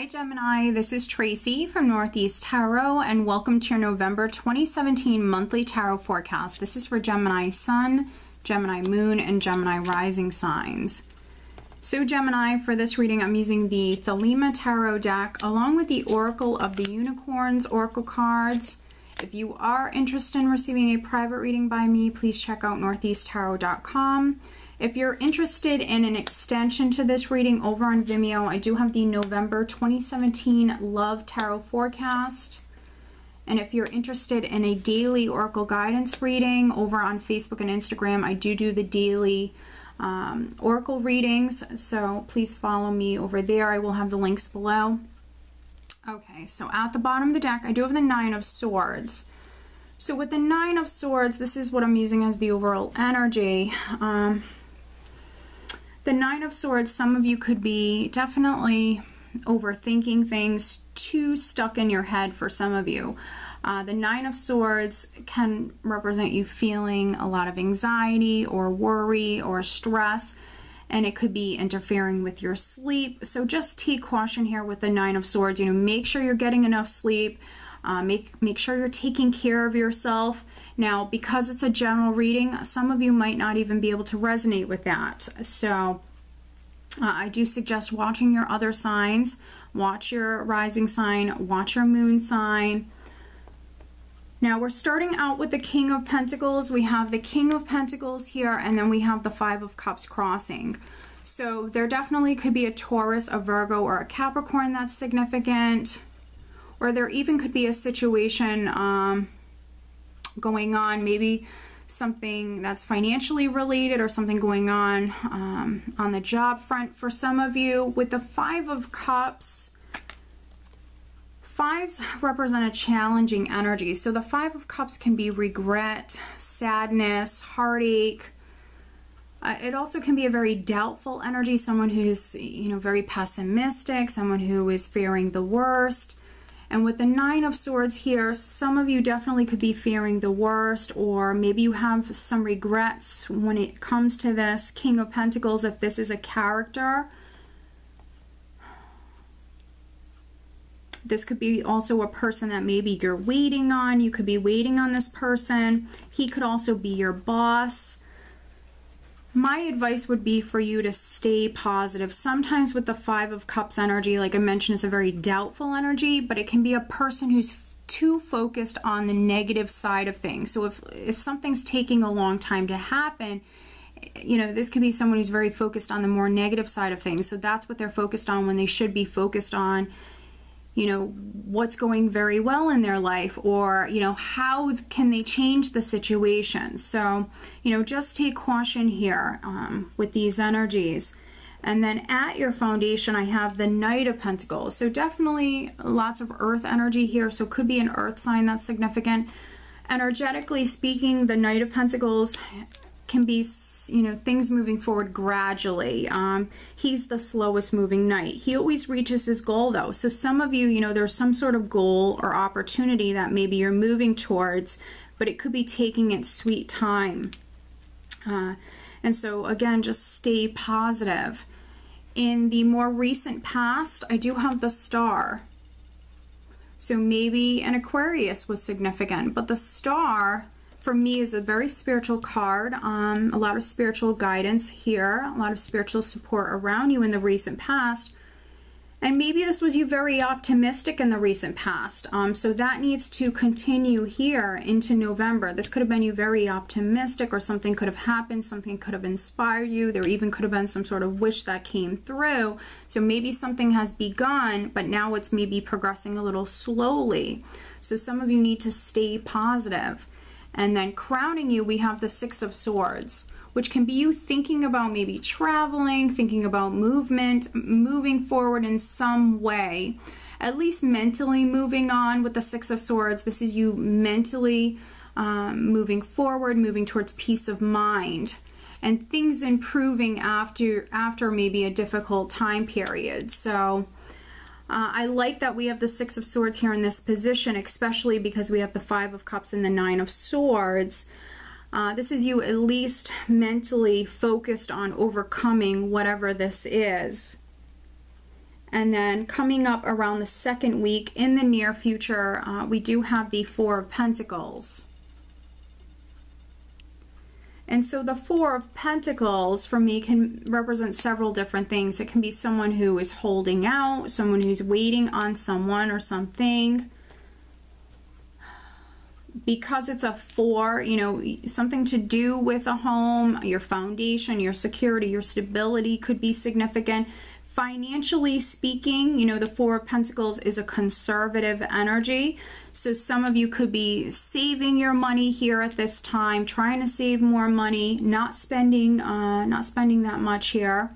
Hi Gemini, this is Tracy from Northeast Tarot and welcome to your November 2017 monthly tarot forecast. This is for Gemini Sun, Gemini Moon, and Gemini Rising signs. So Gemini, for this reading I'm using the Thelema Tarot deck along with the Oracle of the Unicorns Oracle cards. If you are interested in receiving a private reading by me, please check out northeasttarot.com. If you're interested in an extension to this reading over on Vimeo, I do have the November 2017 Love Tarot Forecast. And if you're interested in a daily Oracle Guidance reading over on Facebook and Instagram, I do the daily Oracle readings. So please follow me over there. I will have the links below. Okay, so at the bottom of the deck, I do have the Nine of Swords. So with the Nine of Swords, this is what I'm using as the overall energy. The Nine of Swords, some of you could be definitely overthinking things, too stuck in your head for some of you. The Nine of Swords can represent you feeling a lot of anxiety or worry or stress, and it could be interfering with your sleep. So just take caution here with the Nine of Swords. You know, make sure you're getting enough sleep. Make sure you're taking care of yourself. Now, because it's a general reading, some of you might not even be able to resonate with that. So I do suggest watching your other signs. Watch your rising sign, watch your moon sign. Now we're starting out with the King of Pentacles. We have the King of Pentacles here, and then we have the Five of Cups crossing. So there definitely could be a Taurus, a Virgo, or a Capricorn that's significant. Or there even could be a situation going on, maybe something that's financially related or something going on the job front for some of you. With the Five of Cups, fives represent a challenging energy. So the Five of Cups can be regret, sadness, heartache. It also can be a very doubtful energy, someone who's, you know, very pessimistic, someone who is fearing the worst. And with the Nine of Swords here, some of you definitely could be fearing the worst, or maybe you have some regrets when it comes to this King of Pentacles if this is a character. This could be also a person that maybe you're waiting on. You could be waiting on this person. He could also be your boss. My advice would be for you to stay positive. Sometimes with the Five of Cups energy, like I mentioned, it's a very doubtful energy, but it can be a person who's too focused on the negative side of things. So if something's taking a long time to happen, you know, this could be someone who's very focused on the more negative side of things. So that's what they're focused on when they should be focused on, you know, what's going very well in their life, or, you know, how can they change the situation. So, you know, just take caution here with these energies. And then at your foundation, I have the Knight of Pentacles. So definitely lots of earth energy here. So it could be an earth sign that's significant. Energetically speaking, the Knight of Pentacles can be, you know, things moving forward gradually. He's the slowest moving knight. He always reaches his goal though. So some of you, you know, there's some sort of goal or opportunity that maybe you're moving towards, but it could be taking its sweet time. And so again, just stay positive. In the more recent past, I do have the Star. So maybe an Aquarius was significant, but the Star for me is a very spiritual card. A lot of spiritual guidance here, a lot of spiritual support around you in the recent past. And maybe this was you very optimistic in the recent past. So that needs to continue here into November. This could have been you very optimistic, or something could have happened, something could have inspired you. There even could have been some sort of wish that came through. So maybe something has begun, but now it's maybe progressing a little slowly. So some of you need to stay positive. And then crowning you, we have the Six of Swords, which can be you thinking about maybe traveling, thinking about movement, moving forward in some way, at least mentally moving on with the Six of Swords. This is you mentally moving forward, moving towards peace of mind, and things improving after maybe a difficult time period. So I like that we have the Six of Swords here in this position, especially because we have the Five of Cups and the Nine of Swords. This is you at least mentally focused on overcoming whatever this is. And then coming up around the second week in the near future, we do have the Four of Pentacles. And so the Four of Pentacles for me can represent several different things. It can be someone who is holding out, someone who's waiting on someone or something. Because it's a 4, you know, something to do with a home, your foundation, your security, your stability could be significant. Financially speaking, you know, the Four of Pentacles is a conservative energy. So some of you could be saving your money here at this time, trying to save more money, not spending that much here.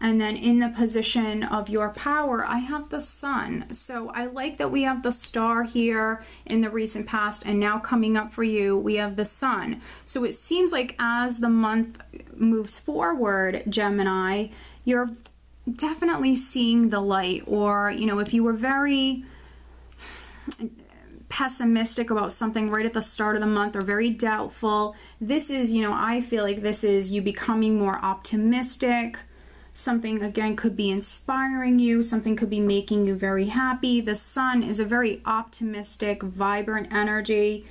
And then in the position of your power, I have the Sun. So I like that we have the Star here in the recent past, and now coming up for you, we have the Sun. So it seems like as the month moves forward, Gemini, you're definitely seeing the light. Or, you know, if you were very pessimistic about something right at the start of the month or very doubtful, this is, you know, I feel like this is you becoming more optimistic. Something, again, could be inspiring you. Something could be making you very happy. The Sun is a very optimistic, vibrant energy.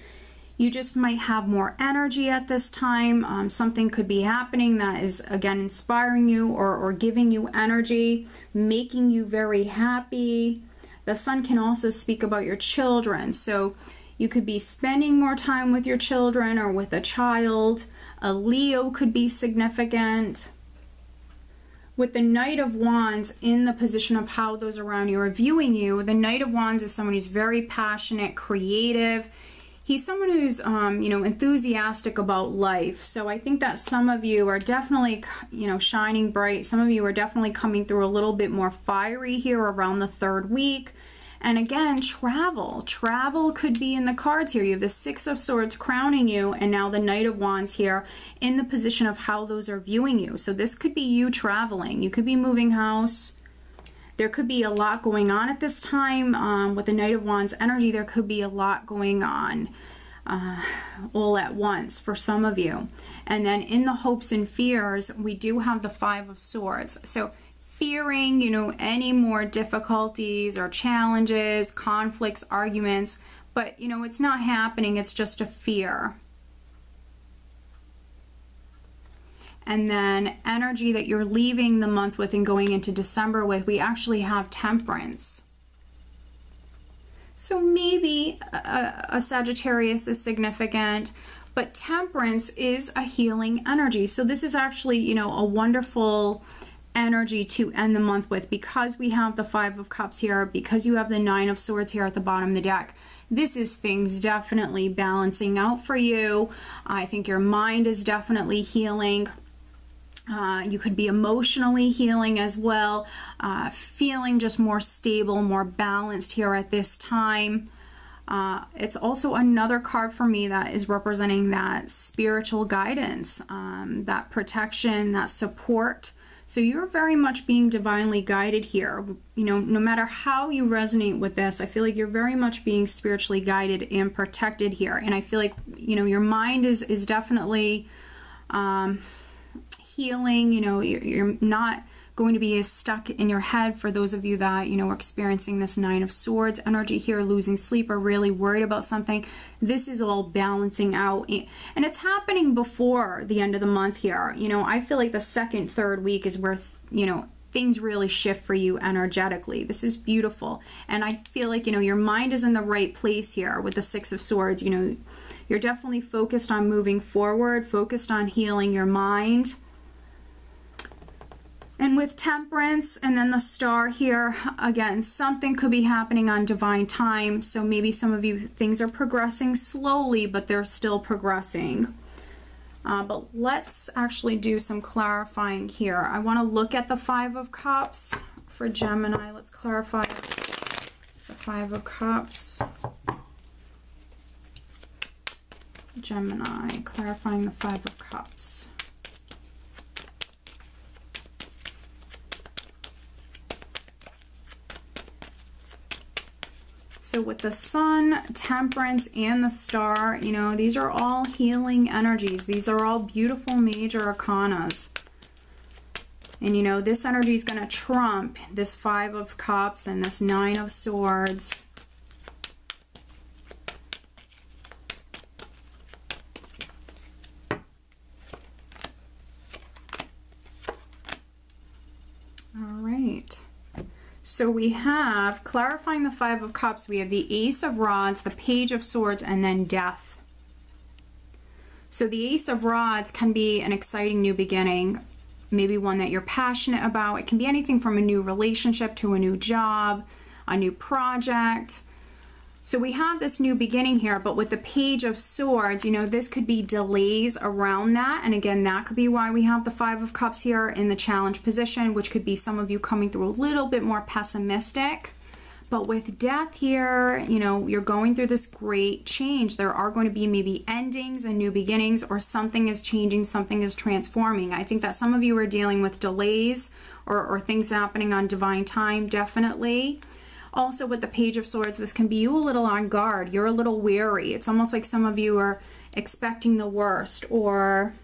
You just might have more energy at this time. Something could be happening that is, again, inspiring you or giving you energy, making you very happy. The Sun can also speak about your children. So you could be spending more time with your children or with a child. A Leo could be significant. With the Knight of Wands in the position of how those around you are viewing you, the Knight of Wands is someone who's very passionate, creative. He's someone who's, you know, enthusiastic about life. So I think that some of you are definitely, you know, shining bright. Some of you are definitely coming through a little bit more fiery here around the third week. And again, travel. Travel could be in the cards here. You have the Six of Swords crowning you, and now the Knight of Wands here in the position of how those are viewing you. So this could be you traveling. You could be moving house. There could be a lot going on at this time. With the Knight of Wands energy, there could be a lot going on all at once for some of you. And then in the hopes and fears, we do have the Five of Swords. So fearing, you know, any more difficulties or challenges, conflicts, arguments, but, you know, it's not happening. It's just a fear. And then energy that you're leaving the month with and going into December with, we actually have Temperance. So maybe a Sagittarius is significant, but Temperance is a healing energy. So this is actually, you know, a wonderful energy to end the month with, because we have the Five of Cups here, because you have the Nine of Swords here at the bottom of the deck. This is things definitely balancing out for you. I think your mind is definitely healing. You could be emotionally healing as well, feeling just more stable, more balanced here at this time. It's also another card for me that is representing that spiritual guidance, that protection, that support. So you're very much being divinely guided here. You know, no matter how you resonate with this, I feel like you're very much being spiritually guided and protected here. And I feel like, you know, your mind is definitely healing. You know, you're not going to be as stuck in your head. For those of you that, you know, are experiencing this Nine of Swords energy here, losing sleep or really worried about something, this is all balancing out, and it's happening before the end of the month here. You know, I feel like the second, third week is where, you know, things really shift for you energetically. This is beautiful, and I feel like, you know, your mind is in the right place here with the Six of Swords. You know, you're definitely focused on moving forward, focused on healing your mind. And with Temperance and then the Star here, again, something could be happening on divine time. So maybe some of you, things are progressing slowly, but they're still progressing. But let's actually do some clarifying here. I want to look at the Five of Cups for Gemini. Let's clarify the Five of Cups. Gemini, clarifying the Five of Cups. So with the Sun, Temperance, and the Star, you know, these are all healing energies. These are all beautiful major arcanas. And you know, this energy is going to trump this 5 of Cups and this 9 of Swords. All right. So we have, clarifying the 5 of Cups, we have the Ace of Rods, the Page of Swords, and then Death. So the Ace of Rods can be an exciting new beginning, maybe one that you're passionate about. It can be anything from a new relationship to a new job, a new project. So we have this new beginning here, but with the Page of Swords, you know, this could be delays around that. And again, that could be why we have the 5 of Cups here in the challenge position, which could be some of you coming through a little bit more pessimistic. But with Death here, you know, you're going through this great change. There are going to be maybe endings and new beginnings, or something is changing, something is transforming. I think that some of you are dealing with delays or things happening on divine time, definitely. Also with the Page of Swords, this can be you a little on guard. You're a little wary. It's almost like some of you are expecting the worst, or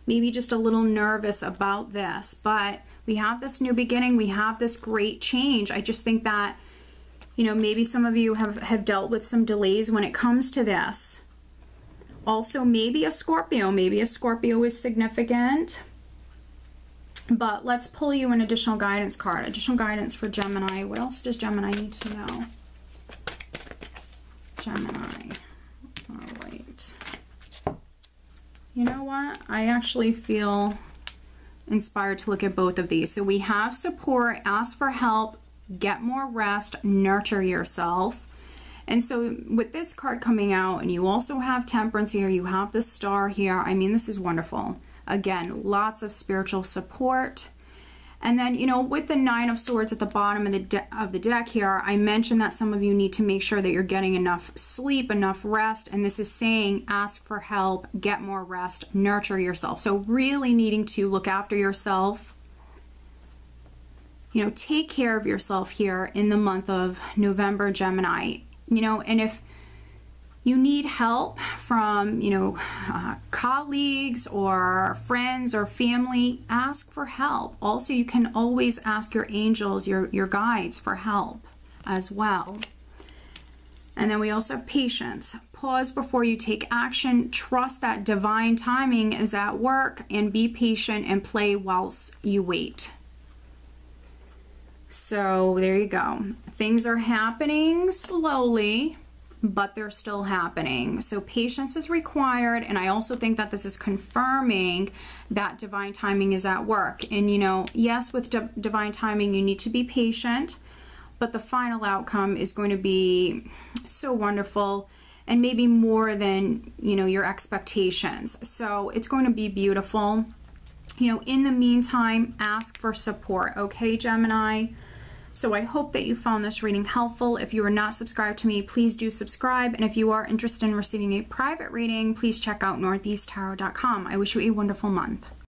maybe just a little nervous about this. But we have this new beginning. We have this great change. I just think that, you know, maybe some of you have dealt with some delays when it comes to this. Also, maybe a Scorpio. Maybe a Scorpio is significant. But let's pull you an additional guidance card. Additional guidance for Gemini. What else does Gemini need to know? Gemini. All right. You know what? I actually feel inspired to look at both of these. So we have support, ask for help, get more rest, nurture yourself. And so with this card coming out, and you also have Temperance here, you have the Star here. I mean, this is wonderful. Again, lots of spiritual support. And then, you know, with the 9 of Swords at the bottom of the deck here, I mentioned that some of you need to make sure that you're getting enough sleep, enough rest. And this is saying, ask for help, get more rest, nurture yourself. So really needing to look after yourself. You know, take care of yourself here in the month of November, Gemini. You know, and if you need help from, you know, colleagues or friends or family, ask for help. Also, you can always ask your angels, your guides for help as well. And then we also have patience. Pause before you take action. Trust that divine timing is at work, and be patient and play whilst you wait. So there you go. Things are happening slowly, but they're still happening. So patience is required. And I also think that this is confirming that divine timing is at work. And, you know, yes, with divine timing, you need to be patient, but the final outcome is going to be so wonderful, and maybe more than, you know, your expectations. So it's going to be beautiful. You know, in the meantime, ask for support. Okay, Gemini? So I hope that you found this reading helpful. If you are not subscribed to me, please do subscribe. And if you are interested in receiving a private reading, please check out northeasttarot.com. I wish you a wonderful month.